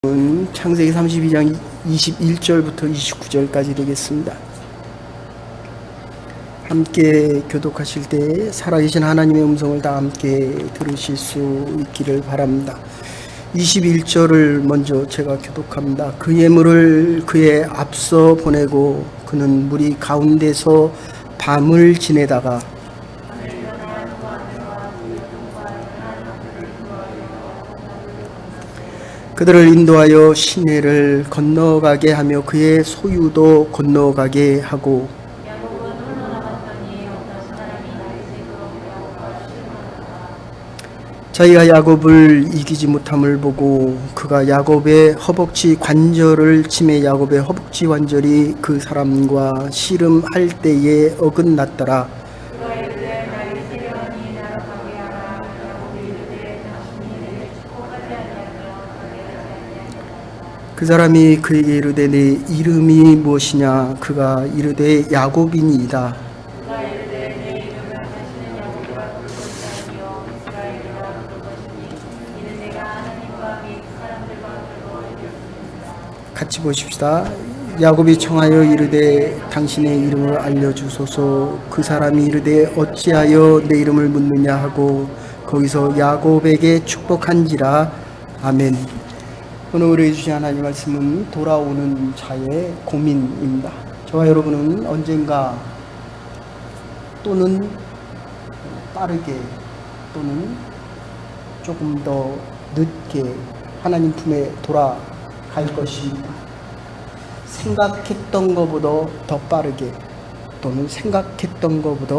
창세기 32장 21절부터 29절까지 되겠습니다. 함께 교독하실 때 살아계신 하나님의 음성을 다 함께 들으실 수 있기를 바랍니다. 21절을 먼저 제가 교독합니다. 그 예물을 그의 앞서 보내고 그는 무리 가운데서 밤을 지내다가 그들을 인도하여 시내를 건너가게 하며 그의 소유도 건너가게 하고 자기가 야곱을 이기지 못함을 보고 그가 야곱의 허벅지 관절을 치매 야곱의 허벅지 관절이 그 사람과 씨름할 때에 어긋났더라. 그 사람이 그에게 이르되 내 이름이 무엇이냐? 그가 이르되 야곱이니이다. 같이 보십시다. 야곱이 청하여 이르되 당신의 이름을 알려주소서. 그 사람이 이르되 어찌하여 내 이름을 묻느냐 하고 거기서 야곱에게 축복한지라. 아멘. 오늘 우리에게 주신 하나님 말씀은 돌아오는 자의 고민입니다. 저와 여러분은 언젠가 또는 빠르게 또는 조금 더 늦게 하나님 품에 돌아갈 것입니다. 생각했던 것보다 더 빠르게 또는 생각했던 것보다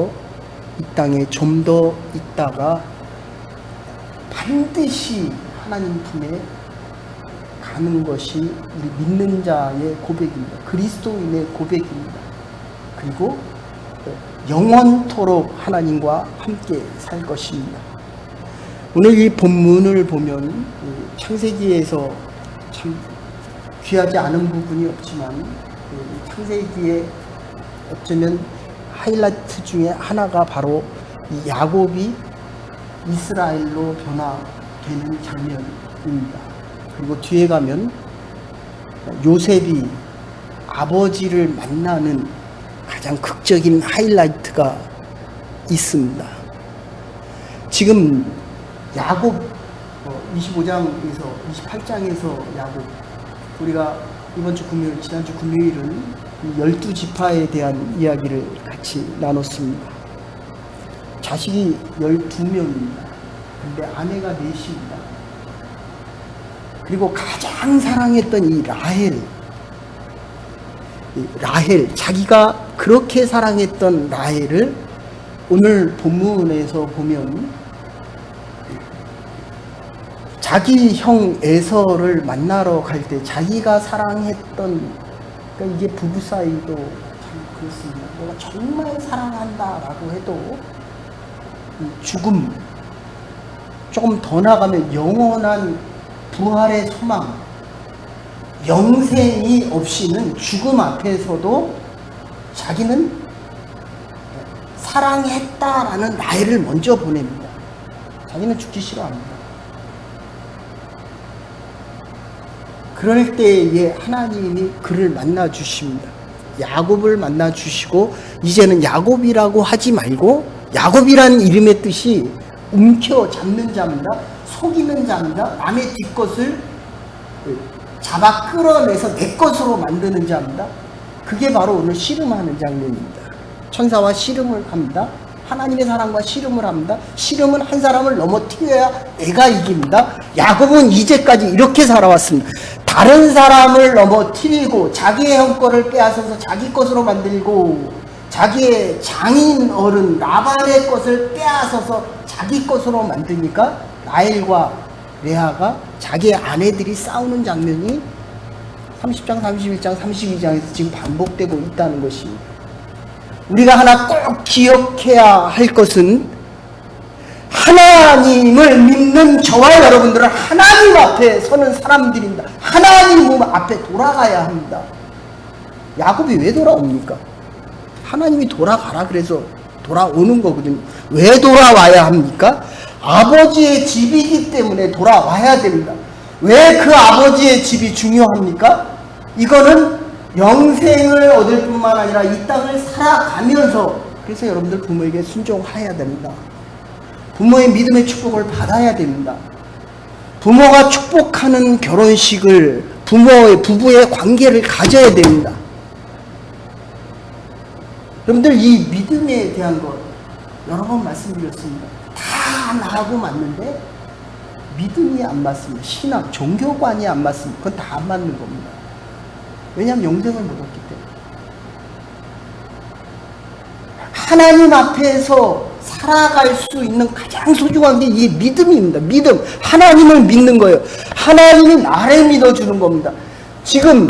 이 땅에 좀 더 있다가 반드시 하나님 품에 가는 것이 우리 믿는 자의 고백입니다. 그리스도인의 고백입니다. 그리고 영원토록 하나님과 함께 살 것입니다. 오늘 이 본문을 보면 창세기에서 참 귀하지 않은 부분이 없지만 창세기에 어쩌면 하이라이트 중에 하나가 바로 이 야곱이 이스라엘로 변화되는 장면입니다. 그리고 뒤에 가면 요셉이 아버지를 만나는 가장 극적인 하이라이트가 있습니다. 지금 야곱 25장에서 28장에서 야곱, 우리가 이번 주 금요일, 지난주 금요일은 12지파에 대한 이야기를 같이 나눴습니다. 자식이 12명입니다. 근데 아내가 4입니다. 그리고 가장 사랑했던 이 라헬, 자기가 그렇게 사랑했던 라헬을 오늘 본문에서 보면 자기 형 에서를 만나러 갈 때 자기가 사랑했던, 그러니까 이게 부부 사이도 참 그렇습니다. 내가 정말 사랑한다라고 해도 죽음, 조금 더 나가면 영원한 부활의 소망, 영생이 없이는 죽음 앞에서도 자기는 사랑했다라는 라헬을 먼저 보냅니다. 자기는 죽기 싫어합니다. 그럴 때에 하나님이 그를 만나 주십니다. 야곱을 만나 주시고 이제는 야곱이라고 하지 말고 야곱이라는 이름의 뜻이 움켜 잡는 자입니다. 속이는 자입니다. 남의 뒷것을 잡아 끌어내서 내 것으로 만드는 자입니다. 그게 바로 오늘 씨름하는 장면입니다. 천사와 씨름을 합니다. 하나님의 사랑과 씨름을 합니다. 씨름은 한 사람을 넘어뜨려야 내가 이깁니다. 야곱은 이제까지 이렇게 살아왔습니다. 다른 사람을 넘어뜨리고 자기의 형벌을 빼앗아서 자기 것으로 만들고 자기의 장인 어른 라반의 것을 빼앗아서 자기 것으로 만드니까 라헬과 레아가 자기의 아내들이 싸우는 장면이 30장, 31장, 32장에서 지금 반복되고 있다는 것입니다. 우리가 하나 꼭 기억해야 할 것은 하나님을 믿는 저와 여러분들은 하나님 앞에 서는 사람들입니다. 하나님 앞에 돌아가야 합니다. 야곱이 왜 돌아옵니까? 하나님이 돌아가라 그래서 돌아오는 거거든요. 왜 돌아와야 합니까? 아버지의 집이기 때문에 돌아와야 됩니다. 왜 그 아버지의 집이 중요합니까? 이거는 영생을 얻을 뿐만 아니라 이 땅을 살아가면서, 그래서 여러분들 부모에게 순종해야 됩니다. 부모의 믿음의 축복을 받아야 됩니다. 부모가 축복하는 결혼식을, 부부의 관계를 가져야 됩니다. 여러분들 이 믿음에 대한 것 여러 번 말씀드렸습니다. 다 나하고 맞는데 믿음이 안 맞습니다. 신학, 종교관이 안 맞습니다. 그건 다 안 맞는 겁니다. 왜냐하면 영생을 못 얻기 때문에. 하나님 앞에서 살아갈 수 있는 가장 소중한 게 이 믿음입니다. 믿음. 하나님을 믿는 거예요. 하나님이 나를 믿어주는 겁니다. 지금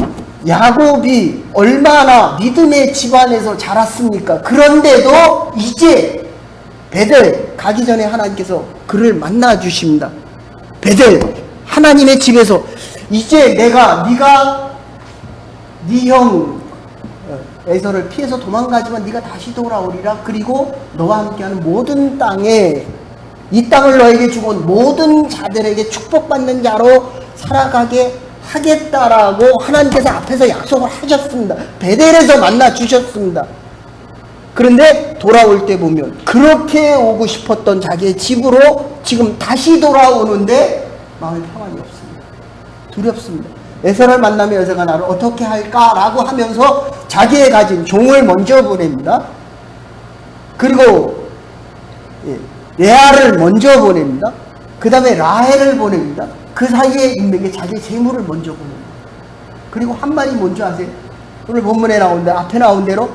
야곱이 얼마나 믿음의 집안에서 자랐습니까? 그런데도 이제 베델 가기 전에 하나님께서 그를 만나 주십니다. 베델 하나님의 집에서 이제 네가 네 형 에서를 피해서 도망가지만 네가 다시 돌아오리라. 그리고 너와 함께하는 모든 땅에, 이 땅을 너에게 주고 모든 자들에게 축복받는 자로 살아가게 하겠다라고 하나님께서 앞에서 약속을 하셨습니다. 베델에서 만나 주셨습니다. 그런데 돌아올 때 보면 그렇게 오고 싶었던 자기의 집으로 지금 다시 돌아오는데 마음에 평안이 없습니다. 두렵습니다. 에서를 만나면 에서가 나를 어떻게 할까라고 하면서 자기의 가진 종을 먼저 보냅니다. 그리고 레아를 먼저 보냅니다. 그 다음에 라헬을 보냅니다. 그 사이에 있는 게 자기의 재물을 먼저 보냅니다. 그리고 한 말이 뭔지 아세요? 오늘 본문에 나온 앞에 나온 대로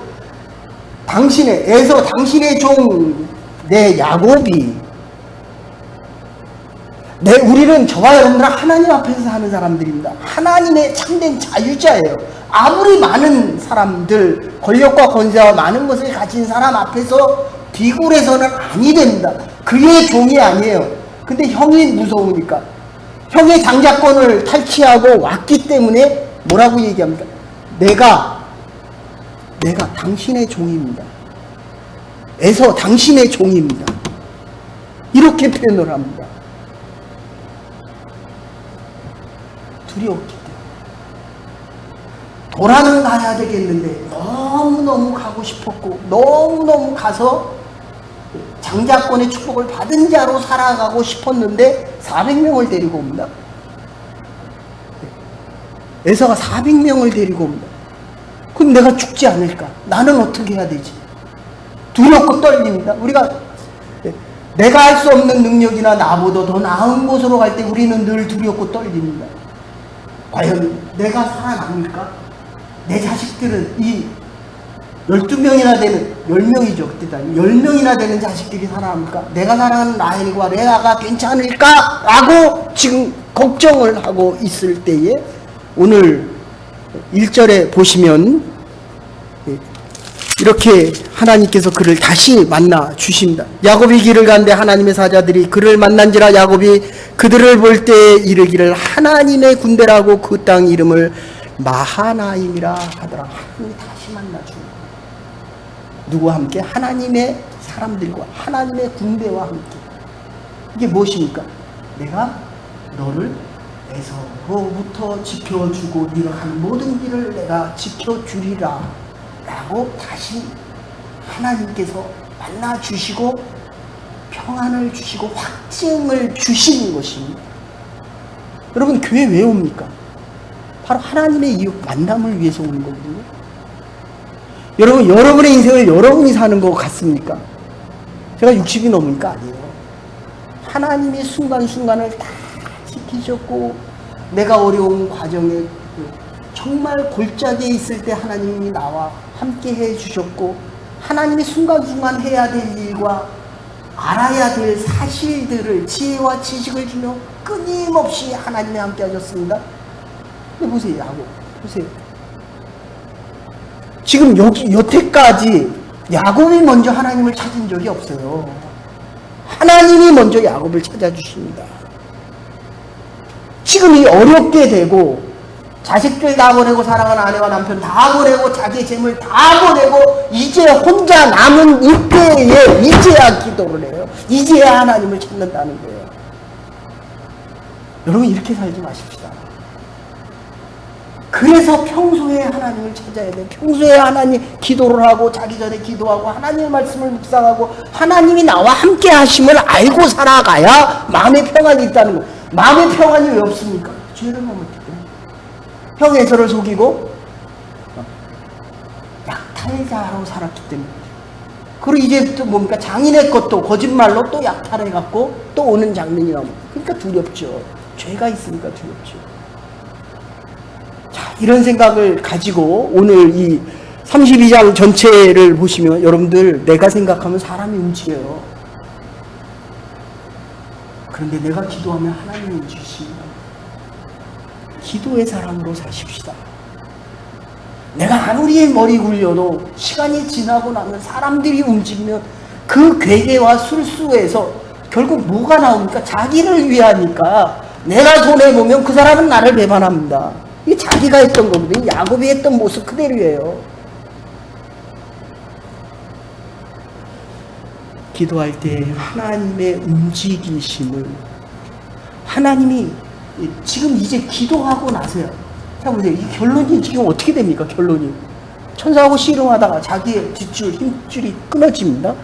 당신의 종 내 야곱이, 우리는 저와 여러분들은 하나님 앞에서 사는 사람들입니다. 하나님의 참된 자유자예요. 아무리 많은 사람들, 권력과 권세와 많은 것을 가진 사람 앞에서 비굴해서는 아니 됩니다. 그의 종이 아니에요. 근데 형이 무서우니까, 형의 장자권을 탈취하고 왔기 때문에 뭐라고 얘기합니까? 내가 당신의 종입니다. 에서 당신의 종입니다. 이렇게 표현을 합니다. 두려웠기 때문에. 돌아는 가야 되겠는데 너무너무 가고 싶었고, 너무너무 가서 장자권의 축복을 받은 자로 살아가고 싶었는데 400명을 데리고 옵니다. 에서가 400명을 데리고 옵니다. 그럼 내가 죽지 않을까? 나는 어떻게 해야 되지? 두렵고 떨립니다. 내가 할 수 없는 능력이나 나보다 더 나은 곳으로 갈 때 우리는 늘 두렵고 떨립니다. 과연 내가 살아남을까? 내 자식들은 이 12명이나 되는, 10명이죠. 그때 10명이나 되는 자식들이 살아남을까? 내가 사랑하는 라헬과 레아가 괜찮을까? 라고 지금 걱정을 하고 있을 때에 오늘 1절에 보시면 이렇게 하나님께서 그를 다시 만나 주십니다. 야곱이 길을 가는데 하나님의 사자들이 그를 만난지라 야곱이 그들을 볼 때 이르기를 하나님의 군대라고 그 땅 이름을 마하나임이라 하더라. 하나님이 다시 만나 줍니다. 누구와 함께? 하나님의 사람들과 하나님의 군대와 함께. 이게 무엇입니까? 내가 너를 에서로부터 지켜주고 네가 가는 모든 길을 내가 지켜주리라 라고 다시 하나님께서 만나 주시고 평안을 주시고 확증을 주시는 것입니다. 여러분, 교회 왜 옵니까? 바로 하나님의 이 만남을 위해서 오는 거거든요. 여러분, 여러분의 인생을 여러분이 사는 것 같습니까? 제가 60이 넘으니까 아니에요. 하나님의 순간순간을 다 지키셨고, 내가 어려운 과정에 정말 골짜기에 있을 때 하나님이 나와 함께 해주셨고, 하나님이 순간순간 해야 될 일과 알아야 될 사실들을 지혜와 지식을 주며 끊임없이 하나님이 함께 하셨습니다. 근데 보세요, 야곱. 보세요. 지금 여태까지 야곱이 먼저 하나님을 찾은 적이 없어요. 하나님이 먼저 야곱을 찾아주십니다. 지금 이 어렵게 되고 자식들 다 보내고 사랑하는 아내와 남편 다 보내고 자기의 재물 다 보내고 이제 혼자 남은 이때에 이제야 기도를 해요. 이제야 하나님을 찾는다는 거예요. 여러분 이렇게 살지 마십시다. 그래서 평소에 하나님을 찾아야 돼. 평소에 하나님 기도를 하고 자기 전에 기도하고 하나님의 말씀을 묵상하고 하나님이 나와 함께 하심을 알고 살아가야 마음의 평안이 있다는 거예요. 마음의 평안이 왜 없습니까? 죄를 넘었기 때문에. 형 에서를 속이고 약탈자로 살았기 때문에. 그리고 이제 또 뭡니까? 장인의 것도 거짓말로 또 약탈해갖고 또 오는 장면이 나옵니다. 그러니까 두렵죠. 죄가 있으니까 두렵죠. 자, 이런 생각을 가지고 오늘 이 32장 전체를 보시면 여러분들 내가 생각하면 사람이 움직여요. 그런데 내가 기도하면 하나님이 움직이십니다. 기도의 사람으로 사십시다. 내가 아무리 머리 굴려도 시간이 지나고 나면 사람들이 움직이면 그 괴계와 술수에서 결국 뭐가 나옵니까? 자기를 위하니까 내가 손해보면 그 사람은 나를 배반합니다. 이게 자기가 했던 거거든요. 야곱이 했던 모습 그대로예요. 기도할 때 하나님의 움직이심을 하나님이 지금 이제 기도하고 나서요. 자 보세요. 이 결론이 지금 어떻게 됩니까? 결론이 천사하고 씨름하다가 자기의 뒷줄 힘줄이 끊어집니다.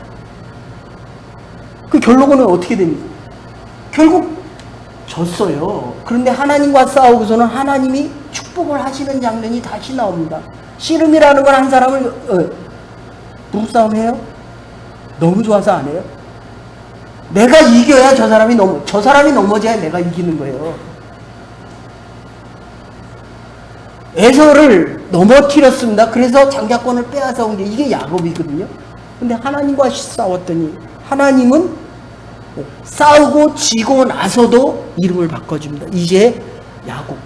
그 결론은 어떻게 됩니까? 결국 졌어요. 그런데 하나님과 싸우고서는 하나님이 축복을 하시는 장면이 다시 나옵니다. 씨름이라는 건 한 사람을 부부싸움 해요? 너무 좋아서 안 해요? 내가 이겨야 저 사람이 넘어져야 내가 이기는 거예요. 에서를 넘어뜨렸습니다. 그래서 장자권을 빼앗아 온 게 이게 야곱이거든요. 근데 하나님과 싸웠더니 하나님은 싸우고 지고 나서도 이름을 바꿔줍니다. 이제 야곱.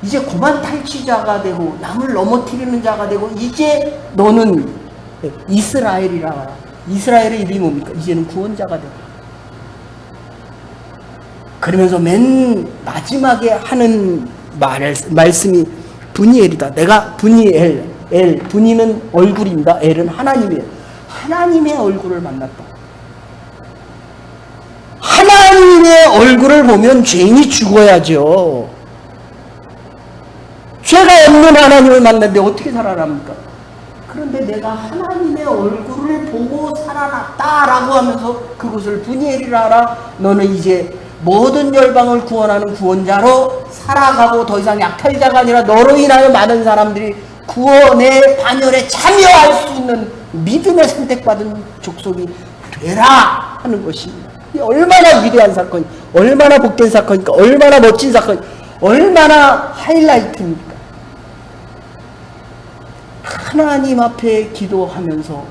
이제 고만 탈취자가 되고 남을 넘어뜨리는 자가 되고 이제 너는 이스라엘이라. 이스라엘의 이름이 뭡니까? 이제는 구원자가 되고. 그러면서 맨 마지막에 하는 말씀이 분이엘이다. 내가 분이엘. 분이는 얼굴입니다. 엘은 하나님이에요. 하나님의 얼굴을 만났다. 하나님의 얼굴을 보면 죄인이 죽어야죠. 죄가 없는 하나님을 만났는데 어떻게 살아납니까? 그런데 내가 하나님의 얼굴을 보고 살아났다라고 하면서 그것을 분이엘이라 하라. 너는 이제 모든 열방을 구원하는 구원자로 살아가고 더 이상 약탈자가 아니라 너로 인하여 많은 사람들이 구원의 반열에 참여할 수 있는 믿음의 선택받은 족속이 되라 하는 것입니다. 얼마나 위대한 사건이, 얼마나 복된 사건이니까, 얼마나 멋진 사건이, 얼마나 하이라이트입니까? 하나님 앞에 기도하면서,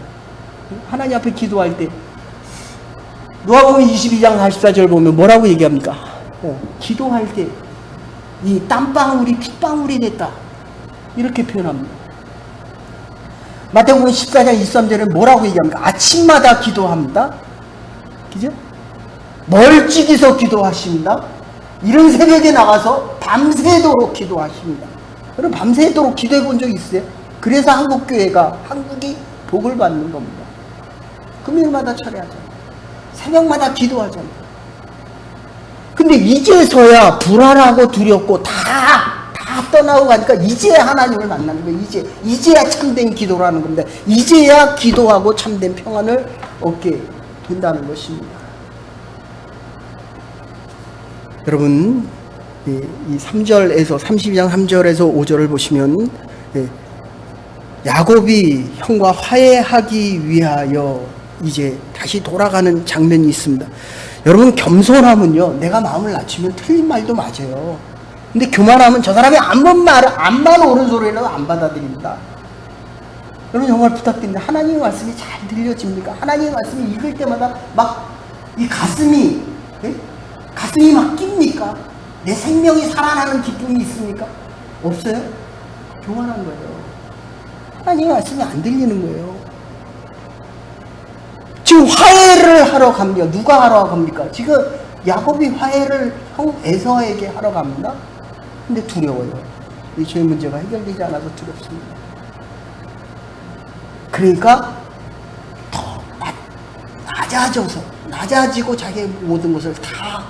하나님 앞에 기도할 때, 누가복음 22장 44절 보면 뭐라고 얘기합니까? 기도할 때, 이 땀방울이 핏방울이 됐다. 이렇게 표현합니다. 마태복음 14장 23절은 뭐라고 얘기합니까? 아침마다 기도합니다. 그죠? 멀찍이서 기도하십니다. 이른 새벽에 나가서 밤새도록 기도하십니다. 여러분 밤새도록 기도해 본 적 있어요? 그래서 한국교회가 한국이 복을 받는 겁니다. 금요일마다 철회하잖아요. 새벽마다 기도하잖아요. 근데 이제서야 불안하고 두렵고 다 떠나고 가니까 이제야 하나님을 만나는 거예요. 이제야 참된 기도라는 겁니다. 이제야 기도하고 참된 평안을 얻게 된다는 것입니다. 여러분, 이 3절에서 32장 3절에서 5절을 보시면 야곱이 형과 화해하기 위하여 이제 다시 돌아가는 장면이 있습니다. 여러분 겸손함은요, 내가 마음을 낮추면 틀린 말도 맞아요. 근데 교만하면 저 사람이 암만 옳은 소리라도 안 받아들입니다. 여러분 정말 부탁드립니다. 하나님의 말씀이 잘 들려집니까? 하나님의 말씀이 읽을 때마다 막 이 가슴이 막 낍니까? 내 생명이 살아나는 기쁨이 있습니까? 없어요? 교만한 거예요. 하나님의 말씀이 안 들리는 거예요. 지금 화해를 하러 갑니다. 누가 하러 갑니까? 지금 야곱이 화해를 형 에서에게 하러 갑니다. 근데 두려워요. 이 죄의 문제가 해결되지 않아서 두렵습니다. 그러니까 더 낮아지고 자기의 모든 것을 다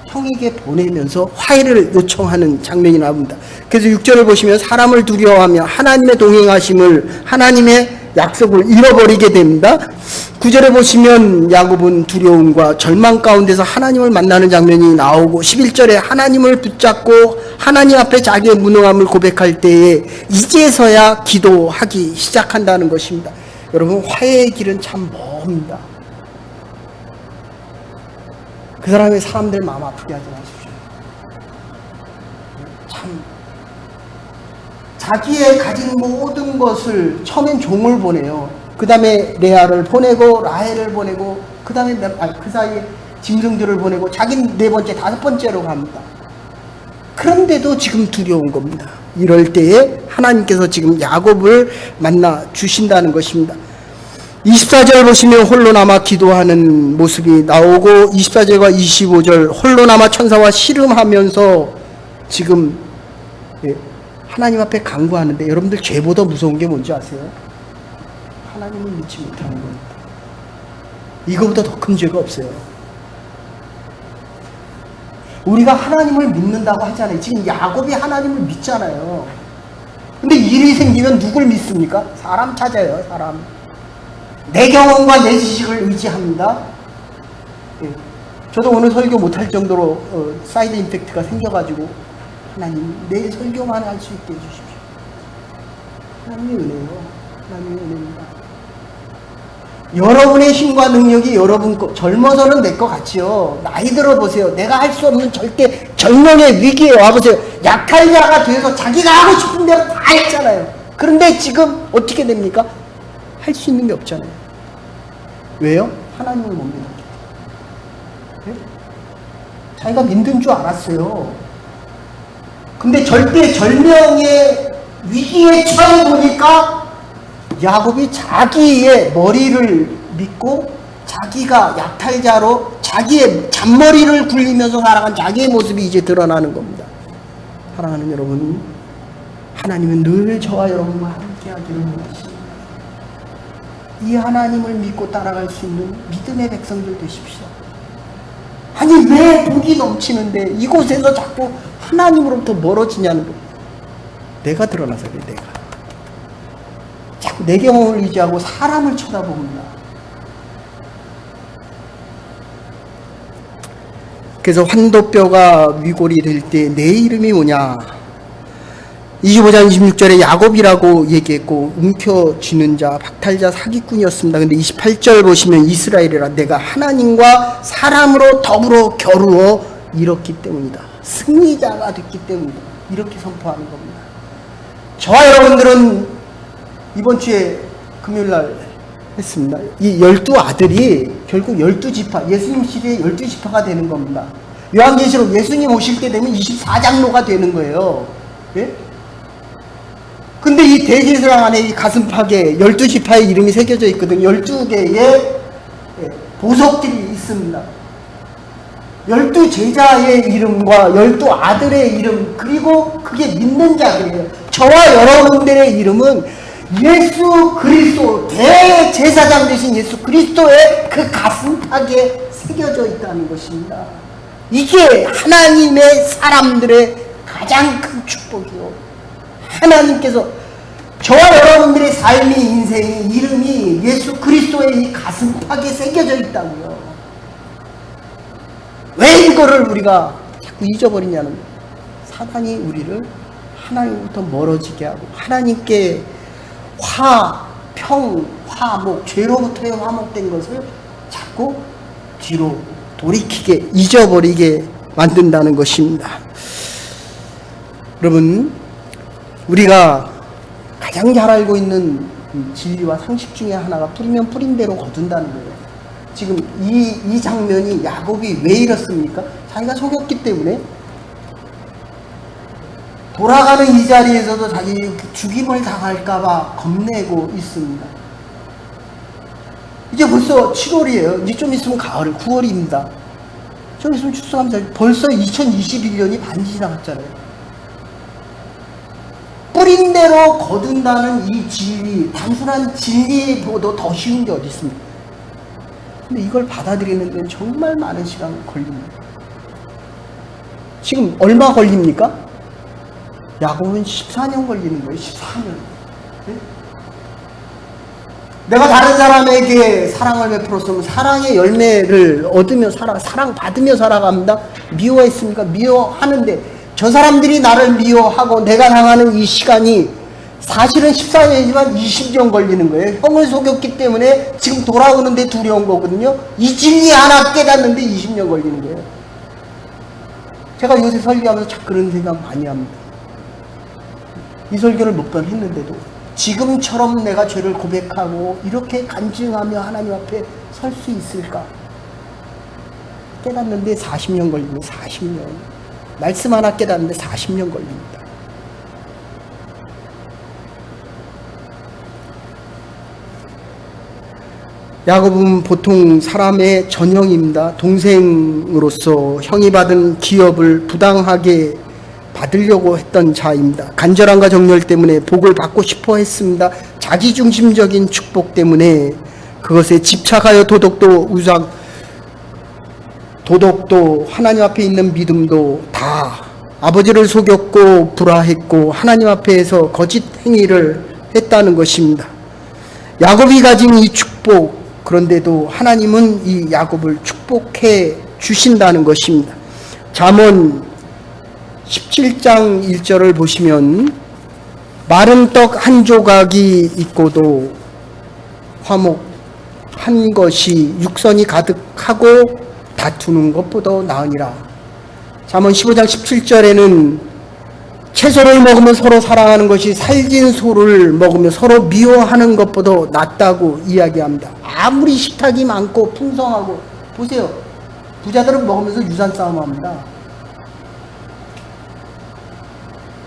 형에게 보내면서 화해를 요청하는 장면이 나옵니다. 그래서 6절을 보시면 사람을 두려워하며 하나님의 동행하심을, 하나님의 약속을 잃어버리게 됩니다. 9절에 보시면 야곱은 두려움과 절망 가운데서 하나님을 만나는 장면이 나오고, 11절에 하나님을 붙잡고 하나님 앞에 자기의 무능함을 고백할 때에 이제서야 기도하기 시작한다는 것입니다. 여러분, 화해의 길은 참 멉니다. 그 사람의 사람들 마음 아프게 하지 마십시오. 참 자기의 가진 모든 것을, 처음엔 종을 보내요. 그 다음에 레아를 보내고 라헬을 보내고, 그 다음에 그 사이에 짐승들을 보내고 자기는 네 번째, 다섯 번째로 갑니다. 그런데도 지금 두려운 겁니다. 이럴 때에 하나님께서 지금 야곱을 만나 주신다는 것입니다. 24절 보시면 홀로 남아 기도하는 모습이 나오고, 24절과 25절 홀로 남아 천사와 씨름하면서 지금 하나님 앞에 간구하는데, 여러분들 죄보다 무서운 게 뭔지 아세요? 하나님을 믿지 못하는 겁니다. 이거보다 더 큰 죄가 없어요. 우리가 하나님을 믿는다고 하잖아요. 지금 야곱이 하나님을 믿잖아요. 근데 일이 생기면 누굴 믿습니까? 사람 찾아요. 사람. 내 경험과 내 지식을 의지합니다. 저도 오늘 설교 못할 정도로 사이드 임팩트가 생겨가지고, 하나님 내일 설교만 할 수 있게 해주십시오. 하나님의 은혜요. 하나님의 은혜입니다. 여러분의 힘과 능력이 여러분 거, 젊어서는 내 것 같지요. 나이 들어 보세요. 내가 할 수 없는 절대 절명의 위기에 와보세요. 약탈자가 돼서 자기가 하고 싶은 대로 다 했잖아요. 그런데 지금 어떻게 됩니까? 할 수 있는 게 없잖아요. 왜요? 하나님을 못 믿었기 때문에. 자기가 믿는 줄 알았어요. 근데 절대 절명의 위기에 처해 보니까 야곱이 자기의 머리를 믿고 자기가 약탈자로 자기의 잔머리를 굴리면서 살아간 자기의 모습이 이제 드러나는 겁니다. 사랑하는 여러분, 하나님은 늘 저와 여러분과 함께 하기를 원하십니다. 이 하나님을 믿고 따라갈 수 있는 믿음의 백성들 되십시오. 아니, 왜 복이 넘치는데 이곳에서 자꾸 하나님으로부터 멀어지냐는 거예요. 내가 드러나서 그래. 내가 자꾸 내 경험을 의지하고 사람을 쳐다봅니다. 그래서 환도뼈가 위골이 될 때 내 이름이 뭐냐, 25장 26절에 야곱이라고 얘기했고, 움켜쥐는 자, 박탈자, 사기꾼이었습니다. 근데 28절 보시면 이스라엘이라 내가 하나님과 사람으로 더불어 겨루어 이뤘기 때문이다. 승리자가 됐기 때문이다. 이렇게 선포하는 겁니다. 저와 여러분들은 이번 주에 금요일날 했습니다. 이 12아들이 결국 12지파, 예수님 시대의 12지파가 되는 겁니다. 요한계시록 예수님 오실 때 되면 24장로가 되는 거예요. 예? 근데 이 대제사장 안에 이 가슴팍에 12지파의 이름이 새겨져 있거든요. 12개의 보석들이 있습니다. 12제자의 이름과 12아들의 이름, 그리고 그게 믿는 자들이에요. 저와 여러분들의 이름은 예수 그리스도, 대제사장 되신 예수 그리스도의 그 가슴팍에 새겨져 있다는 것입니다. 이게 하나님의 사람들의 가장 큰 축복이요. 하나님께서 저와 여러분들의 삶의 인생의 이름이 예수 그리스도의 이 가슴팍에 새겨져 있다고요. 왜 이거를 우리가 자꾸 잊어버리냐는 거예요. 사단이 우리를 하나님부터 멀어지게 하고, 하나님께 화목, 죄로부터의 화목된 것을 자꾸 뒤로 돌이키게, 잊어버리게 만든다는 것입니다. 여러분, 우리가 가장 잘 알고 있는 진리와 상식 중에 하나가 뿌리면 뿌린 대로 거둔다는 거예요. 지금 이 장면이 야곱이 왜 이렇습니까? 자기가 속였기 때문에. 돌아가는 이 자리에서도 자기 죽임을 당할까봐 겁내고 있습니다. 이제 벌써 7월이에요. 이제 좀 있으면 가을, 9월입니다. 좀 있으면 추수감사. 벌써 2021년이 반지 지나갔잖아요. 뿌린 대로 거둔다는 이 진리, 단순한 진리보다 더 쉬운 게 어디 있습니까? 근데 이걸 받아들이는 데는 정말 많은 시간이 걸립니다. 지금 얼마 걸립니까? 야곱은 14년 걸리는 거예요. 14년. 네? 내가 다른 사람에게 사랑을 베풀었으면 사랑의 열매를 얻으며 사랑받으며 살아갑니다. 미워했습니까? 미워하는데 저 사람들이 나를 미워하고 내가 당하는 이 시간이 사실은 14년이지만 20년 걸리는 거예요. 형을 속였기 때문에 지금 돌아오는데 두려운 거거든요. 이 진리 하나 깨닫는데 20년 걸리는 거예요. 제가 요새 설교하면서 참 그런 생각 많이 합니다. 이 설교를 몇 번 했는데도 지금처럼 내가 죄를 고백하고 이렇게 간증하며 하나님 앞에 설 수 있을까? 깨닫는데 40년 걸립니다. 40년. 말씀 하나 깨닫는데 40년 걸립니다. 야곱은 보통 사람의 전형입니다. 동생으로서 형이 받은 기업을 부당하게 받으려고 했던 자입니다. 간절함과 정열 때문에 복을 받고 싶어 했습니다. 자기중심적인 축복 때문에 그것에 집착하여 도덕도 하나님 앞에 있는 믿음도 다 아버지를 속였고 불화했고 하나님 앞에서 거짓 행위를 했다는 것입니다. 야곱이 가진 이 축복, 그런데도 하나님은 이 야곱을 축복해 주신다는 것입니다. 잠언 17장 1절을 보시면 마른 떡 한 조각이 있고도 화목 한 것이 육선이 가득하고 다투는 것보다 나으니라. 잠언 15장 17절에는 채소를 먹으면 서로 사랑하는 것이 살진 소를 먹으면 서로 미워하는 것보다 낫다고 이야기합니다. 아무리 식탁이 많고 풍성하고, 보세요, 부자들은 먹으면서 유산 싸움합니다.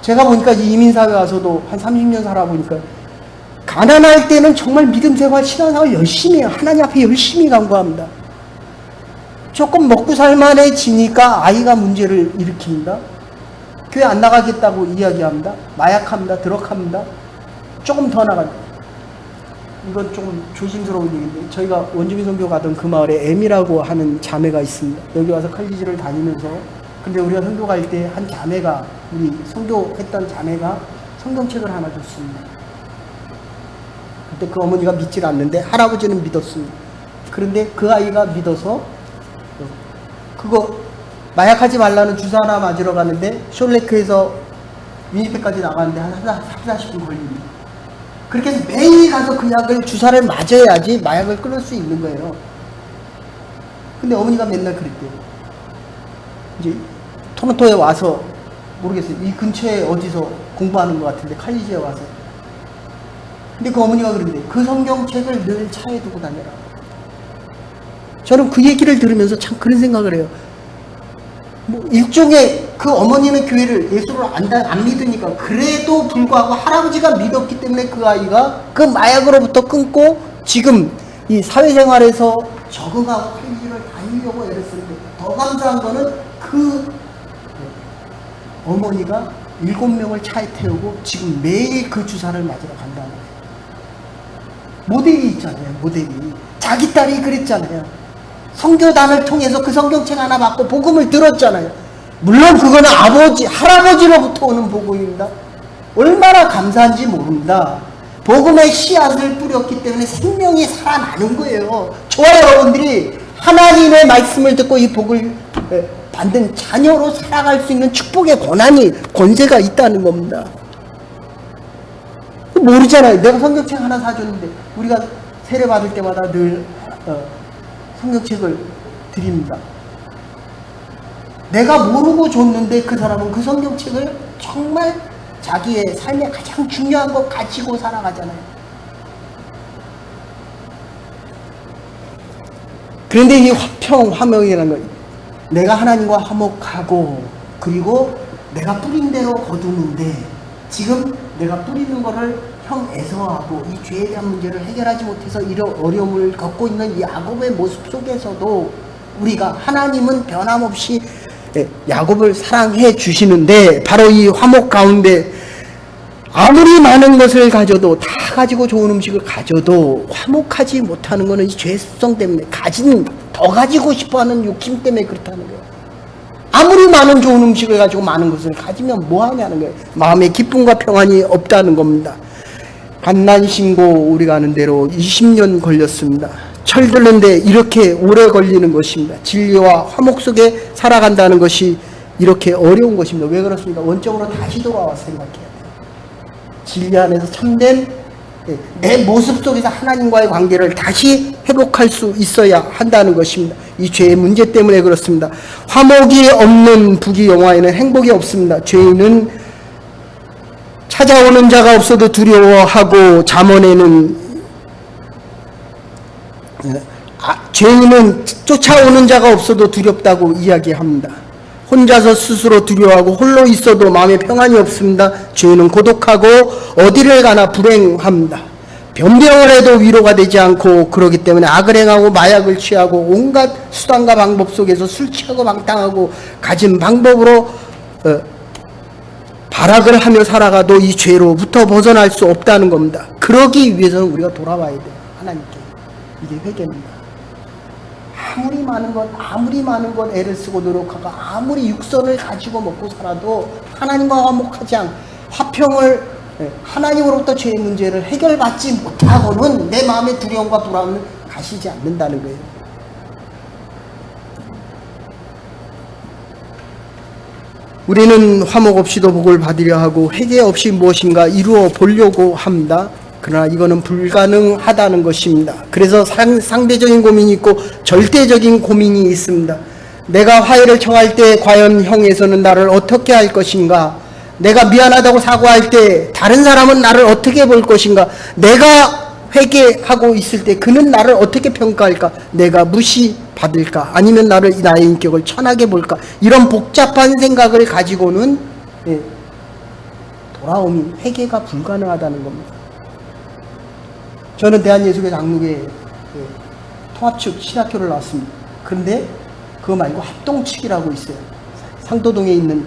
제가 보니까 이민사회 와서도 한 30년 살아보니까 가난할 때는 정말 믿음생활, 신앙생활 열심히 해요. 하나님 앞에 열심히 간구합니다. 조금 먹고 살만해지니까 아이가 문제를 일으킵니다. 교회 안 나가겠다고 이야기합니다. 마약합니다. 드럭합니다. 조금 더 나갑니다. 이건 좀 조심스러운 얘기인데, 저희가 원주민 선교 가던 그 마을에 M이라고 하는 자매가 있습니다. 여기 와서 칼리지를 다니면서, 근데 우리가 선교 갈 때 한 자매가, 우리 선교했던 자매가 성경책을 하나 줬습니다. 그때 그 어머니가 믿질 않는데 할아버지는 믿었습니다. 그런데 그 아이가 믿어서 그거 마약하지 말라는 주사 하나 맞으러 가는데 숄레크에서 위니펙까지 나가는데 한 40분 걸립니다. 그렇게 해서 매일 가서 그 약을 주사를 맞아야지 마약을 끊을 수 있는 거예요. 근데 어머니가 맨날 그랬대요. 이제 토론토에 와서, 모르겠어요, 이 근처에 어디서 공부하는 것 같은데 칼리지에 와서, 근데 그 어머니가 그러는데 그 성경책을 늘 차에 두고 다녀라. 저는 그 얘기를 들으면서 참 그런 생각을 해요. 뭐 일종의, 그 어머니는 교회를, 예수를 안 믿으니까, 그래도 불구하고 할아버지가 믿었기 때문에 그 아이가 그 마약으로부터 끊고 지금 이 사회생활에서 적응하고 칼리지를 다니려고 애를 쓰는데, 더 감사한 거는 그 어머니가 7명을 차에 태우고 지금 매일 그 주사를 맞으러 간다는 거예요. 모델이 있잖아요. 모델이. 자기 딸이 그랬잖아요. 성교단을 통해서 그 성경책 하나 받고 복음을 들었잖아요. 물론 그거는 아버지, 할아버지로부터 오는 복음입니다. 얼마나 감사한지 모릅니다. 복음의 씨앗을 뿌렸기 때문에 생명이 살아나는 거예요. 저와 여러분들이 하나님의 말씀을 듣고 이 복을 받는 자녀로 살아갈 수 있는 축복의 권세가 있다는 겁니다. 모르잖아요. 내가 성경책 하나 사줬는데, 우리가 세례 받을 때마다 늘 성경책을 드립니다. 내가 모르고 줬는데 그 사람은 그 성경책을 정말 자기의 삶에 가장 중요한 거 가지고 살아가잖아요. 그런데 이 화평화명이라는 거, 내가 하나님과 화목하고, 그리고 내가 뿌린 대로 거두는데, 지금 내가 뿌리는 거를 형 애서하고 이 죄에 대한 문제를 해결하지 못해서 이런 어려움을 겪고 있는 이 야곱의 모습 속에서도 우리가, 하나님은 변함없이 야곱을 사랑해 주시는데, 바로 이 화목 가운데 아무리 많은 것을 가져도, 다 가지고 좋은 음식을 가져도 화목하지 못하는 것은 이 죄 습성 때문에, 더 가지고 싶어하는 욕심 때문에 그렇다는 거예요. 아무리 많은 좋은 음식을 가지고 많은 것을 가지면 뭐 하냐는 거예요. 마음에 기쁨과 평안이 없다는 겁니다. 갓난신고 우리가 아는 대로 20년 걸렸습니다. 철드는데 이렇게 오래 걸리는 것입니다. 진리와 화목 속에 살아간다는 것이 이렇게 어려운 것입니다. 왜 그렇습니까? 원적으로 다시 돌아와서 생각해야 돼요. 진리 안에서 참된 내 모습 속에서 하나님과의 관계를 다시 회복할 수 있어야 한다는 것입니다. 이 죄의 문제 때문에 그렇습니다. 화목이 없는 부귀영화에는 행복이 없습니다. 죄인은 찾아오는 자가 없어도 두려워하고 잠언에는 죄인은 쫓아오는 자가 없어도 두렵다고 이야기합니다. 혼자서 스스로 두려워하고 홀로 있어도 마음에 평안이 없습니다. 죄인은 고독하고 어디를 가나 불행합니다. 변명을 해도 위로가 되지 않고 그러기 때문에 악을 행하고 마약을 취하고 온갖 수단과 방법 속에서 술 취하고 방탕하고 가진 방법으로 발악을 하며 살아가도 이 죄로부터 벗어날 수 없다는 겁니다. 그러기 위해서는 우리가 돌아와야 돼요. 하나님께. 이게 회개입니다. 아무리 많은 것 애를 쓰고 노력하고 아무리 육선을 가지고 먹고 살아도 하나님과 화목하지 않고 화평을 하나님으로부터 죄의 문제를 해결받지 못하고는 내 마음의 두려움과 불안은 가시지 않는다는 거예요. 우리는 화목 없이도 복을 받으려 하고 회개 없이 무엇인가 이루어 보려고 합니다. 그러나 이거는 불가능하다는 것입니다. 그래서 상대적인 고민이 있고 절대적인 고민이 있습니다. 내가 화해를 청할 때 과연 형에서는 나를 어떻게 할 것인가? 내가 미안하다고 사과할 때 다른 사람은 나를 어떻게 볼 것인가? 내가 회개하고 있을 때 그는 나를 어떻게 평가할까? 내가 무시받을까? 아니면 나의 인격을 천하게 볼까? 이런 복잡한 생각을 가지고는 돌아옴이 회개가 불가능하다는 겁니다. 저는 대한예수교회 장로교회 통합측 신학교를 나왔습니다. 그런데 그거 말고 합동측이라고 있어요. 상도동에 있는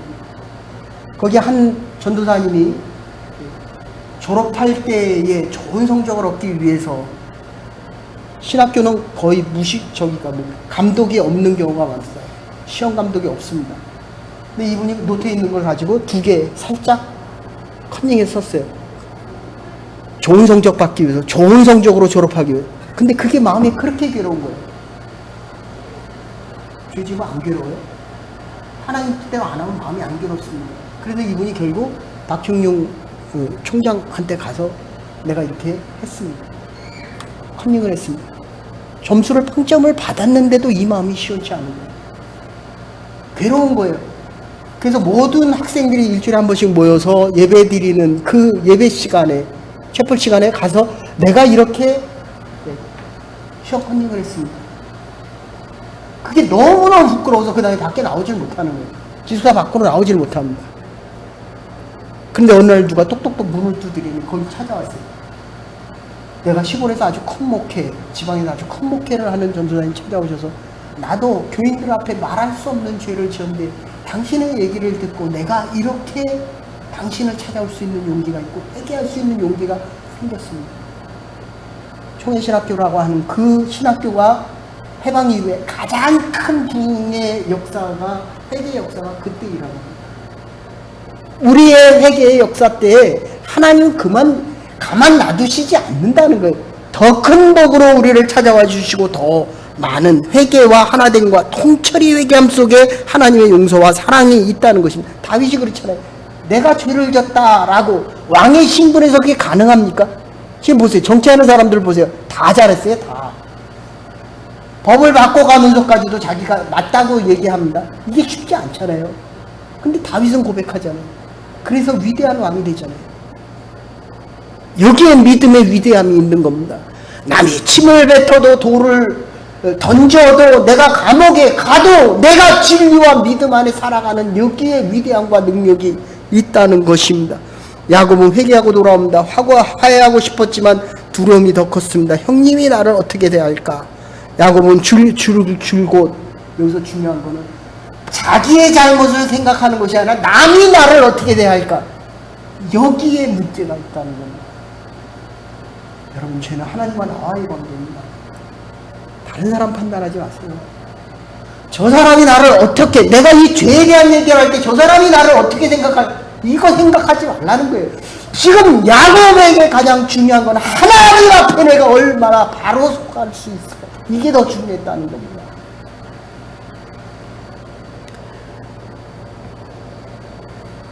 거기 한 전도사님이 졸업할 때에 좋은 성적을 얻기 위해서 신학교는 거의 감독이 없는 경우가 많았어요. 시험 감독이 없습니다. 근데 이분이 노트에 있는 걸 가지고 2개 살짝 컨닝해서 썼어요. 좋은 성적 받기 위해서, 좋은 성적으로 졸업하기 위해서. 근데 그게 마음이 그렇게 괴로운 거예요. 죄 지금 안 괴로워요? 하나님 뜻대로 안 하면 마음이 안 괴롭습니다. 그래서 이분이 결국 박형용 총장한테 가서 내가 이렇게 했습니다. 컨닝을 했습니다. 점수를 평점을 받았는데도 이 마음이 시원치 않은 거예요. 괴로운 거예요. 그래서 모든 학생들이 일주일에 한 번씩 모여서 예배 드리는 그 예배 시간에 채플 시간에 가서 내가 이렇게 시험 컨닝을 했습니다. 그게 너무너무 부끄러워서 그 다음에 밖에 나오질 못하는 거예요. 기숙사 밖으로 나오질 못합니다. 근데 어느 날 누가 똑똑똑 문을 두드리니 거기 찾아왔어요. 내가 시골에서 아주 큰 목회, 지방에서 아주 큰 목회를 하는 전도사님 찾아오셔서 나도 교인들 앞에 말할 수 없는 죄를 지었는데 당신의 얘기를 듣고 내가 이렇게 당신을 찾아올 수 있는 용기가 있고 회개할 수 있는 용기가 생겼습니다. 총회신학교라고 하는 그 신학교가 해방 이후에 가장 큰 부흥의 역사가, 회개의 역사가 그때 일어납니다. 우리의 회개의 역사 때 하나님은 가만 놔두시지 않는다는 거예요. 더 큰 복으로 우리를 찾아와 주시고 더 많은 회개와 하나됨과 통철이 회개함 속에 하나님의 용서와 사랑이 있다는 것입니다. 다윗이 그렇잖아요. 내가 죄를 졌다라고 왕의 신분에서 그게 가능합니까? 지금 보세요. 정치하는 사람들 보세요. 다 잘했어요. 다. 법을 바꿔가면서까지도 자기가 맞다고 얘기합니다. 이게 쉽지 않잖아요. 근데 다윗은 고백하잖아요. 그래서 위대한 왕이 되잖아요. 여기에 믿음의 위대함이 있는 겁니다. 남이 침을 뱉어도 돌을 던져도 내가 감옥에 가도 내가 진리와 믿음 안에 살아가는 여기에 위대함과 능력이 있다는 것입니다. 야곱은 회개하고 돌아옵니다. 화해하고 싶었지만 두려움이 더 컸습니다. 형님이 나를 어떻게 대할까? 야곱은 줄곧 여기서 중요한 거는 자기의 잘못을 생각하는 것이 아니라 남이 나를 어떻게 대할까? 여기에 문제가 있다는 겁니다. 여러분, 죄는 하나님과 나와의 관계입니다. 다른 사람 판단하지 마세요. 저 사람이 나를 어떻게, 내가 이 죄에 대한 얘기를 할 때 저 사람이 나를 어떻게 이거 생각하지 말라는 거예요. 지금 야곱에게 가장 중요한 건 하나님 앞에 내가 얼마나 바로 속할 수 있을까. 이게 더 중요했다는 겁니다.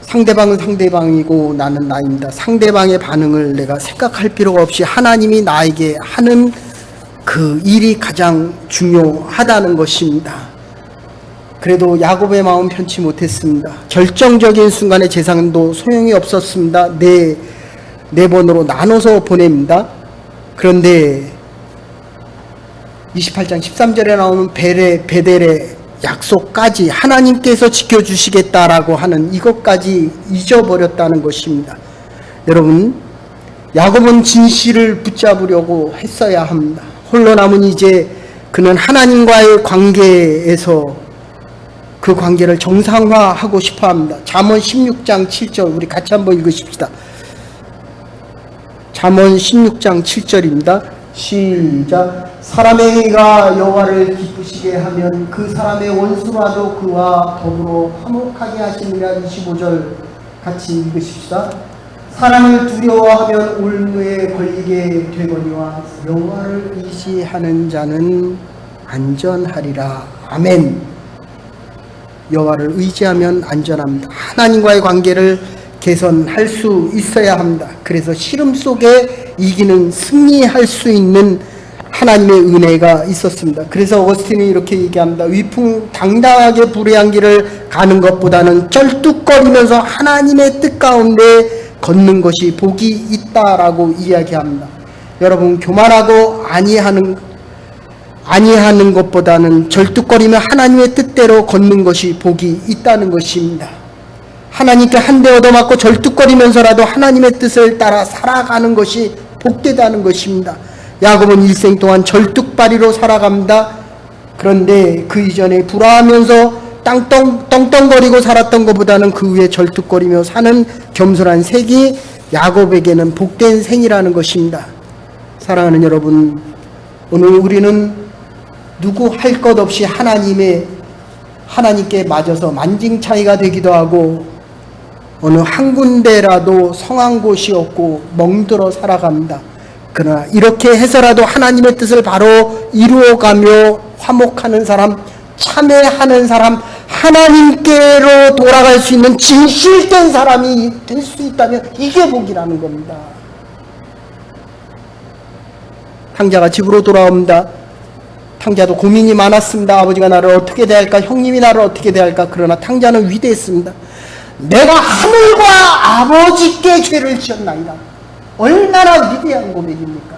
상대방은 상대방이고 나는 나입니다. 상대방의 반응을 내가 생각할 필요가 없이 하나님이 나에게 하는 그 일이 가장 중요하다는 것입니다. 그래도 야곱의 마음 편치 못했습니다. 결정적인 순간에 재산도 소용이 없었습니다. 네 번으로 나눠서 보냅니다. 그런데 28장 13절에 나오는 베델의 약속까지 하나님께서 지켜주시겠다라고 하는 이것까지 잊어버렸다는 것입니다. 여러분, 야곱은 진실을 붙잡으려고 했어야 합니다. 홀로 남은 이제 그는 하나님과의 관계에서 그 관계를 정상화하고 싶어 합니다. 잠언 16장 7절 우리 같이 한번 읽으십시다. 잠언 16장 7절입니다. 시작. 사람의 행위가 여호와를 기쁘시게 하면 그 사람의 원수라도 그와 더불어 화목하게 하시느라. 25절 같이 읽으십시다. 사람을 두려워하면 올무에 걸리게 되거니와 여호와를 의지하는 자는 안전하리라. 아멘. 여호와를 의지하면 안전합니다. 하나님과의 관계를 개선할 수 있어야 합니다. 그래서 시름 속에 이기는 승리할 수 있는 하나님의 은혜가 있었습니다. 그래서 어거스틴이 이렇게 얘기합니다. 위풍당당하게 불의 길을 가는 것보다는 쩔뚝거리면서 하나님의 뜻 가운데 걷는 것이 복이 있다라고 이야기합니다. 여러분, 교만하고 아니하는 것보다는 절뚝거리며 하나님의 뜻대로 걷는 것이 복이 있다는 것입니다. 하나님께 한 대 얻어맞고 절뚝거리면서라도 하나님의 뜻을 따라 살아가는 것이 복되다는 것입니다. 야곱은 일생 동안 절뚝발이로 살아갑니다. 그런데 그 이전에 불화하면서 떵떵거리고 살았던 것보다는 그 후에 절뚝거리며 사는 겸손한 색이 야곱에게는 복된 생이라는 것입니다. 사랑하는 여러분, 오늘 우리는 누구 할 것 없이 하나님께 맞아서 만징차이가 되기도 하고 어느 한 군데라도 성한 곳이 없고 멍들어 살아갑니다. 그러나 이렇게 해서라도 하나님의 뜻을 바로 이루어가며 화목하는 사람, 참회하는 사람, 하나님께로 돌아갈 수 있는 진실된 사람이 될 수 있다면 이게 복이라는 겁니다. 탕자가 집으로 돌아옵니다. 탕자도 고민이 많았습니다. 아버지가 나를 어떻게 대할까? 형님이 나를 어떻게 대할까? 그러나 탕자는 위대했습니다. 내가 하늘과 아버지께 죄를 지었나이다. 얼마나 위대한 고백입니까?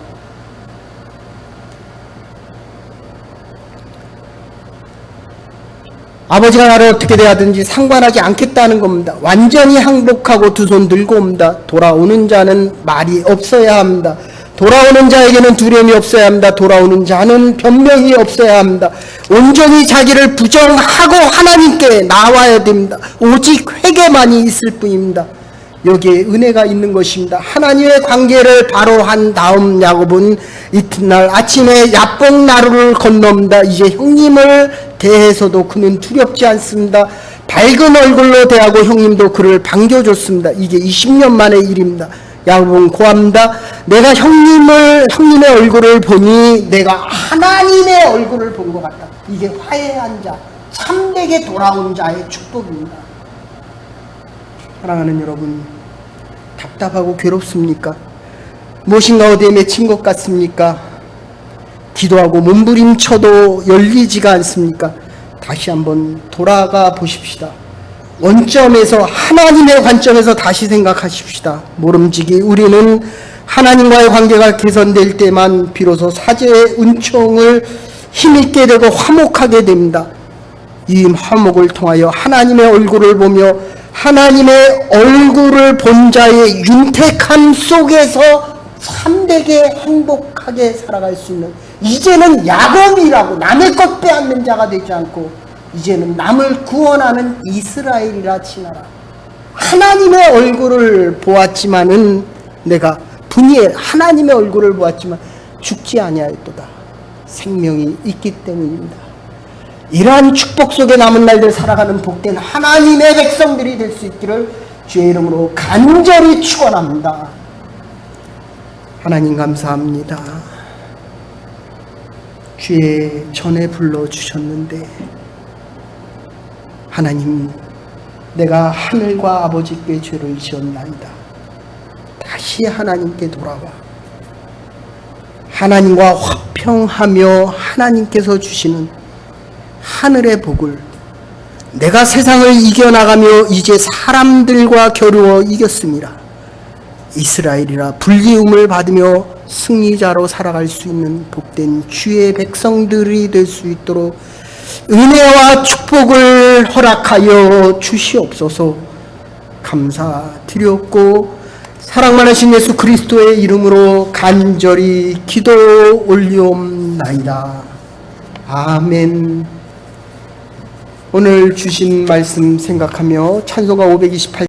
아버지가 나를 어떻게 대하든지 상관하지 않겠다는 겁니다. 완전히 항복하고 두 손 들고 옵니다. 돌아오는 자는 말이 없어야 합니다. 돌아오는 자에게는 두려움이 없어야 합니다. 돌아오는 자는 변명이 없어야 합니다. 온전히 자기를 부정하고 하나님께 나와야 됩니다. 오직 회개만이 있을 뿐입니다. 여기에 은혜가 있는 것입니다. 하나님의 관계를 바로 한 다음 야곱은 이튿날 아침에 야복 나루를 건넙니다. 이제 형님을 대해서도 그는 두렵지 않습니다. 밝은 얼굴로 대하고 형님도 그를 반겨줬습니다. 이게 20년 만의 일입니다. 야곱은 고합니다. 내가 형님의 얼굴을 보니 내가 하나님의 얼굴을 본 것 같다. 이게 화해한 자, 참되게 돌아온 자의 축복입니다. 사랑하는 여러분, 답답하고 괴롭습니까? 무엇인가 어디에 맺힌 것 같습니까? 기도하고 몸부림쳐도 열리지가 않습니까? 다시 한번 돌아가 보십시다. 원점에서, 하나님의 관점에서 다시 생각하십시다. 모름지기 우리는 하나님과의 관계가 개선될 때만 비로소 사죄의 은총을 힘있게 되고 화목하게 됩니다. 이 화목을 통하여 하나님의 얼굴을 보며 하나님의 얼굴을 본 자의 윤택함 속에서 참되게 행복하게 살아갈 수 있는, 이제는 야곱이라고 남의 것 빼앗는 자가 되지 않고 이제는 남을 구원하는 이스라엘이라 치나라. 하나님의 얼굴을 보았지만은 내가 분이엘 하나님의 얼굴을 보았지만 죽지 아니하였도다. 생명이 있기 때문입니다. 이러한 축복 속에 남은 날들 살아가는 복된 하나님의 백성들이 될 수 있기를 주의 이름으로 간절히 축원합니다. 하나님 감사합니다. 주의 전에 불러주셨는데 하나님, 내가 하늘과 아버지께 죄를 지었나이다. 다시 하나님께 돌아와 하나님과 화평하며 하나님께서 주시는 하늘의 복을, 내가 세상을 이겨나가며 이제 사람들과 겨루어 이겼습니다. 이스라엘이라 불리움을 받으며 승리자로 살아갈 수 있는 복된 주의 백성들이 될 수 있도록 은혜와 축복을 허락하여 주시옵소서. 감사드렸고 사랑 많으신 예수 그리스도의 이름으로 간절히 기도 올리옵나이다. 아멘. 오늘 주신 말씀 생각하며 찬송가 528